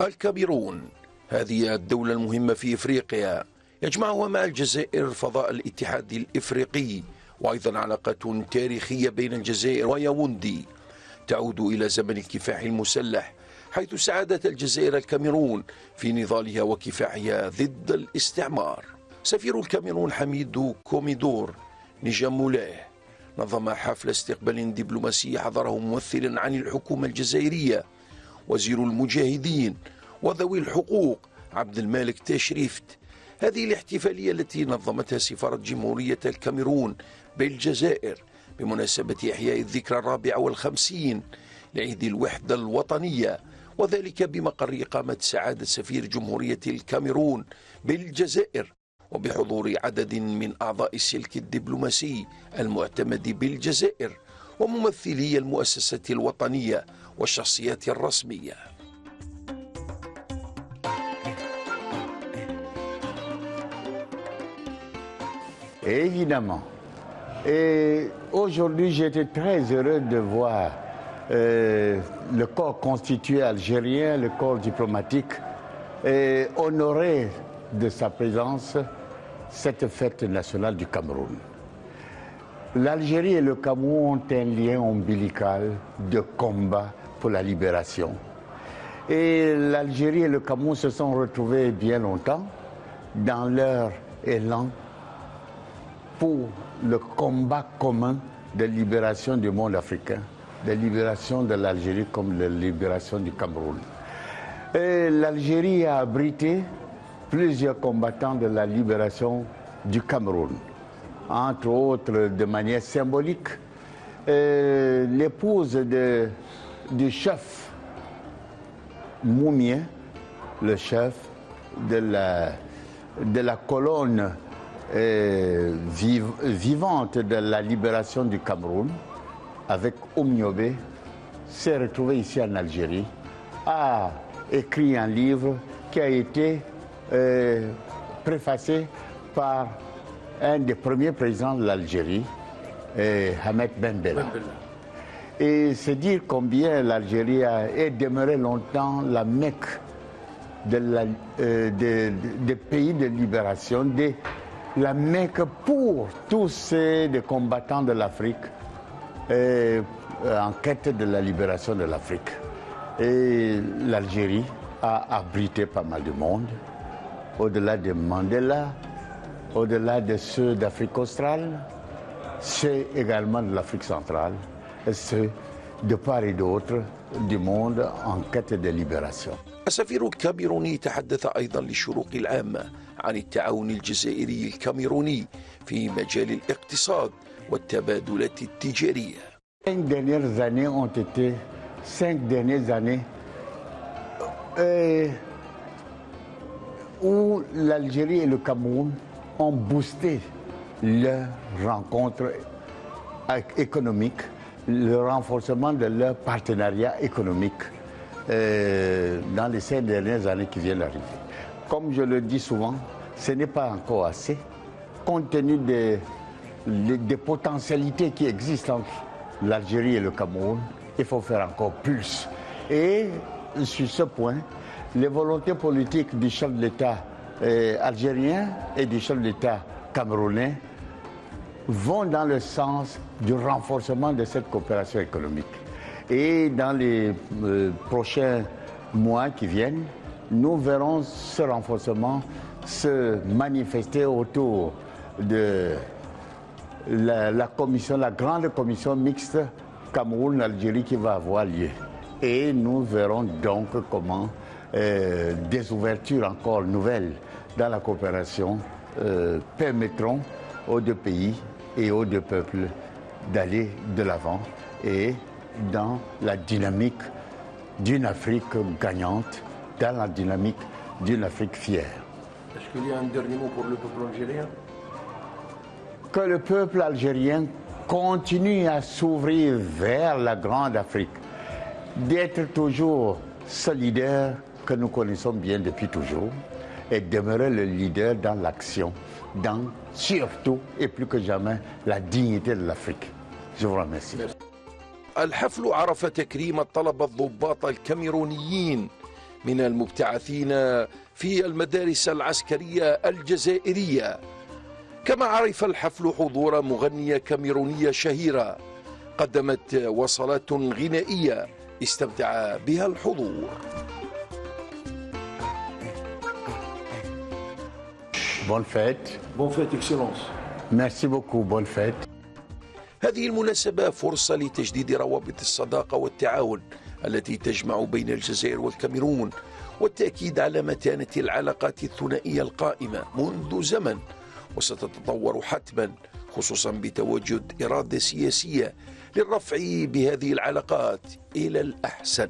الكاميرون هذه الدولة المهمة في إفريقيا، يجمعها مع الجزائر فضاء الاتحاد الإفريقي، وأيضا علاقة تاريخية بين الجزائر وياوندي تعود إلى زمن الكفاح المسلح، حيث ساعدت الجزائر الكاميرون في نضالها وكفاحها ضد الاستعمار. سفير الكاميرون حميد كوميدور نجامولاه نظم حفل استقبال دبلوماسي حضره ممثل عن الحكومة الجزائرية وزير المجاهدين وذوي الحقوق عبد المالك تشريفت. هذه الاحتفالية التي نظمتها سفارة جمهورية الكاميرون بالجزائر بمناسبة إحياء الذكرى 54 لعيد الوحدة الوطنية، وذلك بمقر إقامة سعادة سفير جمهورية الكاميرون بالجزائر، وبحضور عدد من أعضاء السلك الدبلوماسي المعتمد بالجزائر وممثلي المؤسسة الوطنية والشخصيات الرسمية. Évidemment. Et aujourd'hui, j'étais très heureux de voir le corps constitué algérien, le corps diplomatique, honorer de sa présence cette fête nationale du Cameroun. L'Algérie et le Cameroun ont un lien ombilical de combat pour la libération. Et l'Algérie et le Cameroun se sont retrouvés bien longtemps dans leur élan pour le combat commun de libération du monde africain, de libération de l'Algérie comme de libération du Cameroun. L'Algérie a abrité plusieurs combattants de la libération du Cameroun, entre autres de manière symbolique, l'épouse du chef Moumien, le chef de la colonne vivante de la libération du Cameroun, avec Oumniobé, s'est retrouvé ici en Algérie, a écrit un livre qui a été préfacé par un des premiers présidents de l'Algérie, Ahmed Ben Bella. Et c'est dire combien l'Algérie est demeurée longtemps la Mecque des pays de libération, la Mecque pour tous ces combattants de l'Afrique en quête de la libération de l'Afrique. Et l'Algérie a abrité pas mal de monde, au-delà de Mandela, au-delà de ceux d'Afrique australe, ceux également de l'Afrique centrale, et ceux de part et d'autre du monde en quête de libération. السفير الكاميروني تحدث أيضا للشروق العامة عن التعاون الجزائري الكاميروني في مجال الاقتصاد والتبادلات التجارية. 5 dernières années ont été 5 dernières années où l'Algérie et le Cameroun ont boosté leur rencontre économique, le renforcement de leur partenariat économique dans les 5 dernières années qui viennent d'arriver. Comme je le dis souvent, ce n'est pas encore assez, compte tenu des potentialités qui existent entre l'Algérie et le Cameroun. Il faut faire encore plus. Et sur ce point, les volontés politiques du chef de l'État algérien et du chef de l'État camerounais vont dans le sens du renforcement de cette coopération économique. Et dans les prochains mois qui viennent, nous verrons ce renforcement se manifester autour de la commission, la grande commission mixte Cameroun-Algérie qui va avoir lieu. Et nous verrons donc comment des ouvertures encore nouvelles dans la coopération permettront aux deux pays et aux deux peuples d'aller de l'avant et dans la dynamique d'une Afrique gagnante, dans la dynamique d'une Afrique fière. Est-ce qu'il y a un dernier mot pour le peuple algérien? Que le peuple algérien continue à s'ouvrir vers la grande Afrique, d'être toujours ce leader que nous connaissons bien depuis toujours et demeurer le leader dans l'action, dans surtout et plus que jamais la dignité de l'Afrique. Je vous remercie. الحفل عرف تكريم الطلبة الضباط الكاميرونيين من المبتعثين في المدارس العسكرية الجزائرية. كما عرف الحفل حضور مغنية كاميرونية شهيرة قدمت وصلات غنائية استمتع بها الحضور. Bonne fête. Bonne fête, Excellence. Merci beaucoup. Bonne fête. هذه المناسبة فرصة لتجديد روابط الصداقة والتعاون التي تجمع بين الجزائر والكاميرون، والتأكيد على متانة العلاقات الثنائية القائمة منذ زمن، وستتطور حتما خصوصا بتواجد إرادة سياسية للرفع بهذه العلاقات إلى الأحسن.